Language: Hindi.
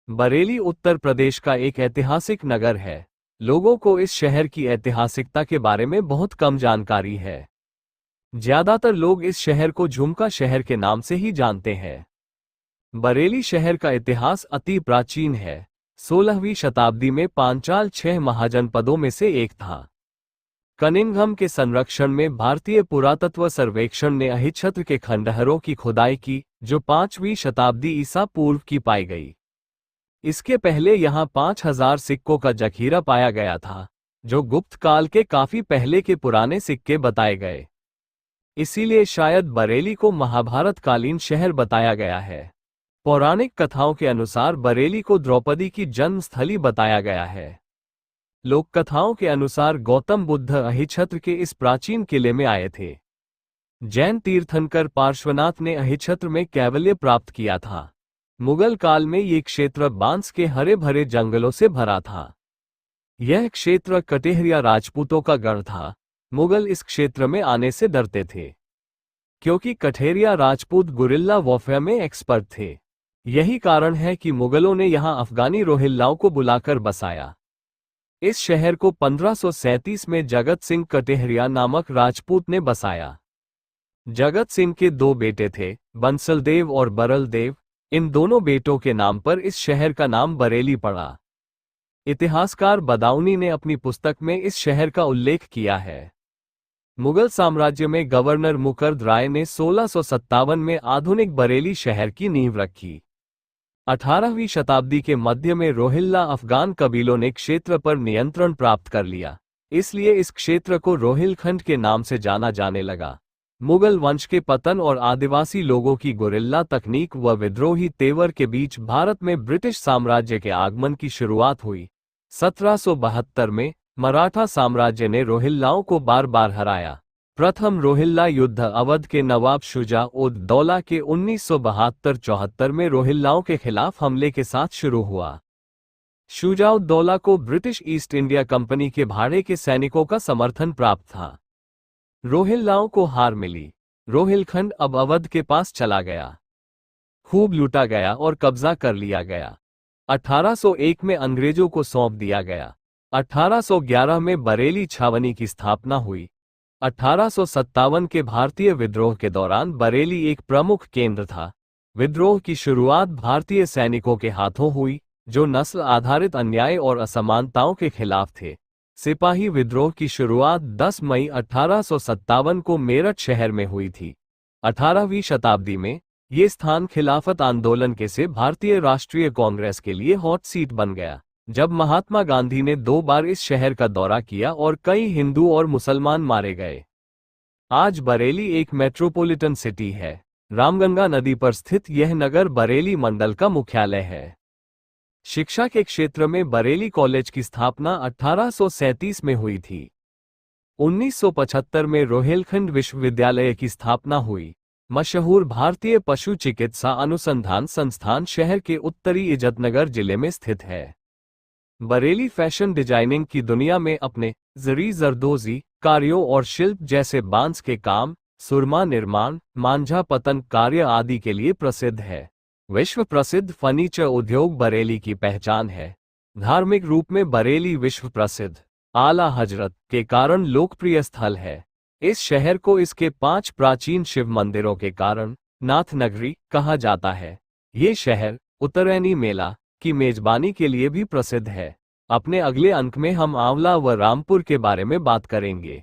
बरेली उत्तर प्रदेश का एक ऐतिहासिक नगर है। लोगों को इस शहर की ऐतिहासिकता के बारे में बहुत कम जानकारी है। ज्यादातर लोग इस शहर को झुमका शहर के नाम से ही जानते हैं। बरेली शहर का इतिहास अति प्राचीन है। 16वीं शताब्दी में पांचाल 6 महाजनपदों में से एक था। कनिंघम के संरक्षण में भारतीय पुरातत्व सर्वेक्षण ने अहिच्छत्र के खंडहरों की खुदाई की, जो 5वीं शताब्दी ईसा पूर्व की पाई गई। इसके पहले यहां 5000 सिक्कों का जखीरा पाया गया था, जो गुप्त काल के काफी पहले के पुराने सिक्के बताए गए। इसीलिए शायद बरेली को महाभारत कालीन शहर बताया गया है। पौराणिक कथाओं के अनुसार बरेली को द्रौपदी की जन्मस्थली बताया गया है। लोक कथाओं के अनुसार गौतम बुद्ध अहिच्छत्र के इस प्राचीन किले में आए थे। जैन तीर्थंकर पार्श्वनाथ ने अहिच्छत्र में कैवल्य प्राप्त किया था। मुगल काल में ये क्षेत्र बांस के हरे भरे जंगलों से भरा था। यह क्षेत्र कटेहरिया राजपूतों का गढ़ था। मुगल इस क्षेत्र में आने से डरते थे, क्योंकि कठेरिया राजपूत गुरिल्ला वॉरफेयर में एक्सपर्ट थे। यही कारण है कि मुगलों ने यहां अफगानी रोहिल्लाओं को बुलाकर बसाया। इस शहर को 1537 में जगत सिंह कटेहरिया नामक राजपूत ने बसाया। जगत सिंह के 2 बेटे थे, बंसल देव और बरल देव। इन दोनों बेटों के नाम पर इस शहर का नाम बरेली पड़ा। इतिहासकार बदाऊनी ने अपनी पुस्तक में इस शहर का उल्लेख किया है। मुगल साम्राज्य में गवर्नर मुकर्द राय ने 1657 में आधुनिक बरेली शहर की नींव रखी। 18वीं शताब्दी के मध्य में रोहिल्ला अफगान कबीलों ने क्षेत्र पर नियंत्रण प्राप्त कर लिया, इसलिए इस क्षेत्र को रोहिलखंड के नाम से जाना जाने लगा। मुगल वंश के पतन और आदिवासी लोगों की गुरिल्ला तकनीक व विद्रोही तेवर के बीच भारत में ब्रिटिश साम्राज्य के आगमन की शुरुआत हुई। 1772 में मराठा साम्राज्य ने रोहिल्लाओं को बार बार हराया। प्रथम रोहिल्ला युद्ध अवध के नवाब शुजा-उद-दौला के 1972-74 में रोहिल्लाओं के खिलाफ हमले के साथ शुरू हुआ। शुजा-उद-दौला को ब्रिटिश ईस्ट इंडिया कंपनी के भाड़े के सैनिकों का समर्थन प्राप्त था। रोहिल्लाओं को हार मिली। रोहिलखंड अब अवध के पास चला गया। खूब लूटा गया और कब्जा कर लिया गया। 1801 में अंग्रेजों को सौंप दिया गया। 1811 में बरेली छावनी की स्थापना हुई। 1857 के भारतीय विद्रोह के दौरान बरेली एक प्रमुख केंद्र था। विद्रोह की शुरुआत भारतीय सैनिकों के हाथों हुई, जो नस्ल आधारित अन्याय और असमानताओं के खिलाफ थे। सिपाही विद्रोह की शुरुआत 10 मई 1857 को मेरठ शहर में हुई थी। 18वीं शताब्दी में ये स्थान खिलाफत आंदोलन के से भारतीय राष्ट्रीय कांग्रेस के लिए हॉट सीट बन गया, जब महात्मा गांधी ने 2 बार इस शहर का दौरा किया और कई हिंदू और मुसलमान मारे गए। आज बरेली एक मेट्रोपॉलिटन सिटी है। रामगंगा नदी पर स्थित यह नगर बरेली मंडल का मुख्यालय है। शिक्षा के क्षेत्र में बरेली कॉलेज की स्थापना 1837 में हुई थी। 1975 में रोहिलखंड विश्वविद्यालय की स्थापना हुई। मशहूर भारतीय पशु चिकित्सा अनुसंधान संस्थान शहर के उत्तरी इज्जतनगर जिले में स्थित है। बरेली फैशन डिजाइनिंग की दुनिया में अपने जरी जरदोजी कार्यों और शिल्प जैसे बांस के काम, सुरमा निर्माण, मांझा पतन कार्य आदि के लिए प्रसिद्ध है। विश्व प्रसिद्ध फर्नीचर उद्योग बरेली की पहचान है। धार्मिक रूप में बरेली विश्व प्रसिद्ध आला हजरत के कारण लोकप्रिय स्थल है। इस शहर को इसके 5 प्राचीन शिव मंदिरों के कारण नाथ नगरी कहा जाता है। ये शहर उत्तरैनी मेला की मेजबानी के लिए भी प्रसिद्ध है। अपने अगले अंक में हम आंवला व रामपुर के बारे में बात करेंगे।